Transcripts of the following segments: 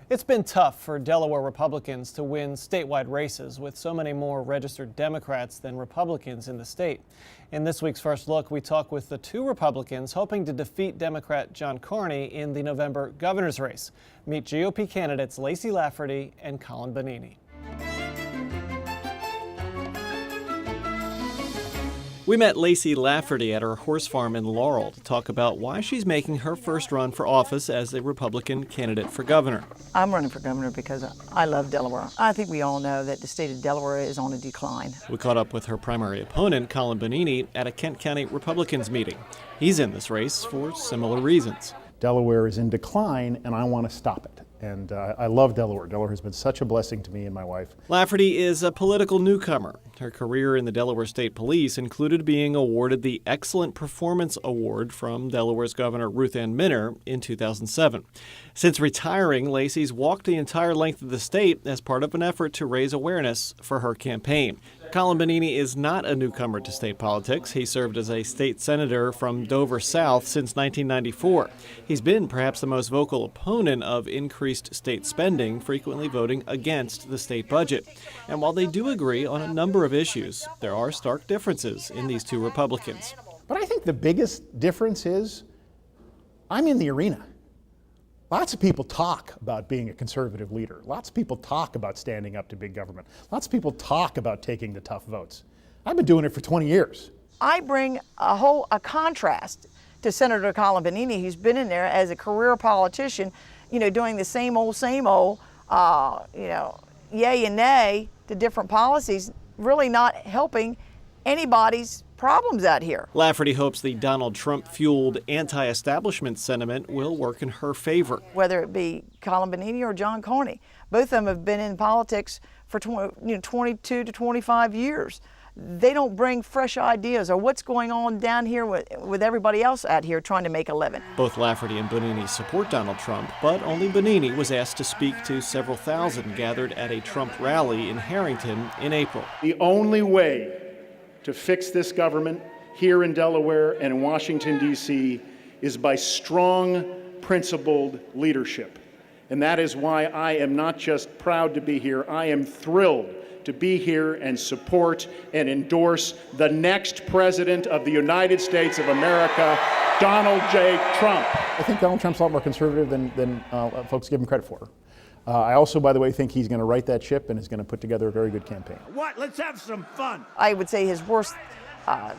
It's been tough for Delaware Republicans to win statewide races, with so many more registered Democrats than Republicans in the state. In this week's First Look, we talk with the two Republicans hoping to defeat Democrat John Carney in the November governor's race. Meet GOP candidates Lacey Lafferty and Colin Bonini. We met Lacey Lafferty at her horse farm in Laurel to talk about why she's making her first run for office as a Republican candidate for governor. I'm running for governor because I love Delaware. I think we all know that the state of Delaware is on a decline. We caught up with her primary opponent, Colin Bonini, at a Kent County Republicans meeting. He's in this race for similar reasons. Delaware is in decline, and I want to stop it. And I love Delaware. Delaware has been such a blessing to me and my wife. Lafferty is a political newcomer. Her career in the Delaware State Police included being awarded the Excellent Performance Award from Delaware's Governor Ruth Ann Minner in 2007. Since retiring, Lacey's walked the entire length of the state as part of an effort to raise awareness for her campaign. Colin Bonini is not a newcomer to state politics. He served as a state senator from Dover South since 1994. He's been perhaps the most vocal opponent of increased state spending, frequently voting against the state budget. And while they do agree on a number of issues, there are stark differences in these two Republicans. But I think the biggest difference is I'm in the arena. Lots of people talk about being a conservative leader. Lots of people talk about standing up to big government. Lots of people talk about taking the tough votes. I've been doing it for 20 years. I bring a contrast to Senator Colin Bonini, who's been in there as a career politician, doing the same old, yay and nay to different policies, really not helping anybody's problems out here. Lafferty hopes the Donald Trump-fueled anti-establishment sentiment will work in her favor. Whether it be Colin Bonini or John Carney, both of them have been in politics for 22 to 25 years. They don't bring fresh ideas or what's going on down here with everybody else out here trying to make a living. Both Lafferty and Bonini support Donald Trump, but only Bonini was asked to speak to several thousand gathered at a Trump rally in Harrington in April. The only way to fix this government here in Delaware and in Washington, D.C. is by strong, principled leadership. And that is why I am not just proud to be here, I am thrilled to be here and support and endorse the next president of the United States of America, Donald J. Trump. I think Donald Trump's a lot more conservative than folks give him credit for. I also, by the way, think he's going to right that ship and is going to put together a very good campaign. What? Let's have some fun. I would say his worst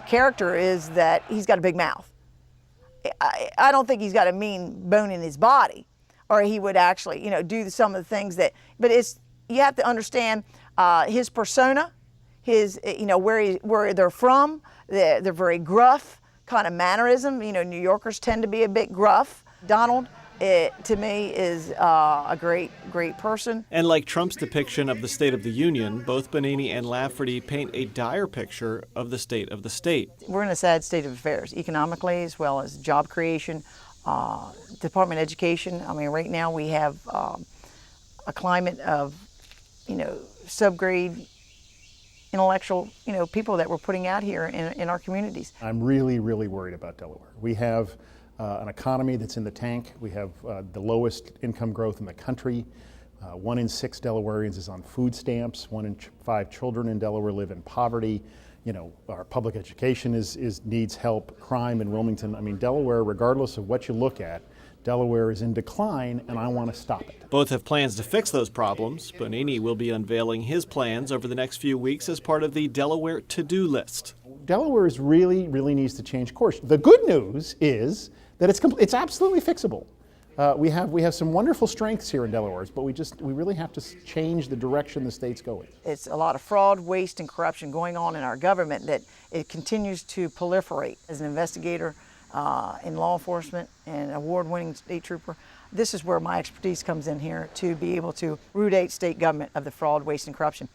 character is that he's got a big mouth. I don't think he's got a mean bone in his body, or he would actually, do some of the things that. But you have to understand his persona, his, where they're from. They're very gruff kind of mannerism. New Yorkers tend to be a bit gruff. Donald, to me, is a great person. And like Trump's depiction of the State of the Union, both Bonini and Lafferty paint a dire picture of the state of the state. We're in a sad state of affairs, economically as well as job creation, Department of Education. I mean, right now we have a climate of, subgrade intellectual, people that we're putting out here in our communities. I'm really, really worried about Delaware. We have an economy that's in the tank. We have the lowest income growth in the country. 1 in 6 Delawareans is on food stamps. 1 in 5 children in Delaware live in poverty. Our public education needs help. Crime in Wilmington. I mean, Delaware, regardless of what you look at, Delaware is in decline, and I want to stop it. Both have plans to fix those problems. Bonini will be unveiling his plans over the next few weeks as part of the Delaware to-do list. Delaware really needs to change course. The good news is that it's absolutely fixable. We have some wonderful strengths here in Delaware, but we really have to change the direction the state's going. It's a lot of fraud, waste, and corruption going on in our government that it continues to proliferate. As an investigator in law enforcement and award-winning state trooper, this is where my expertise comes in here to be able to root out state government of the fraud, waste, and corruption.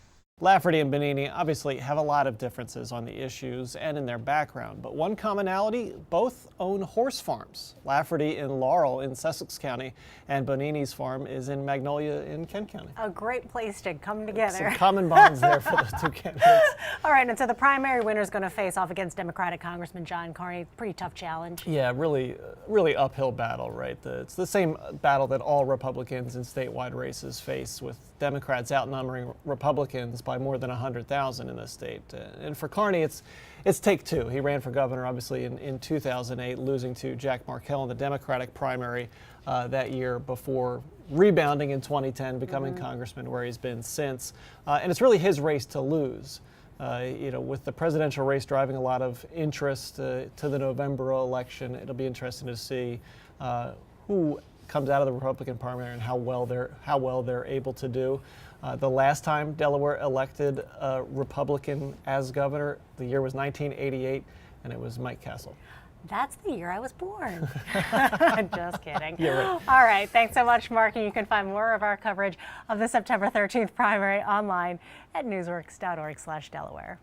Lafferty and Bonini obviously have a lot of differences on the issues and in their background, but one commonality, both own horse farms. Lafferty in Laurel in Sussex County, and Bonini's farm is in Magnolia in Kent County. A great place to come together. Some common bonds there for the two candidates. All right, and so the primary winner is going to face off against Democratic Congressman John Carney. Pretty tough challenge. Yeah, really uphill battle, right? It's the same battle that all Republicans in statewide races face, with Democrats outnumbering Republicans by more than 100,000 in the state. And for Carney, it's take two. He ran for governor, obviously, in 2008, losing to Jack Markell in the Democratic primary that year before rebounding in 2010, becoming congressman, where he's been since. And it's really his race to lose. With the presidential race driving a lot of interest to the November election, it'll be interesting to see who comes out of the Republican primary and how well they're able to do. The last time Delaware elected a Republican as governor, the year was 1988, and it was Mike Castle. That's the year I was born. Just kidding. Yeah, right. All right. Thanks so much, Mark. And you can find more of our coverage of the September 13th primary online at newsworks.org/Delaware.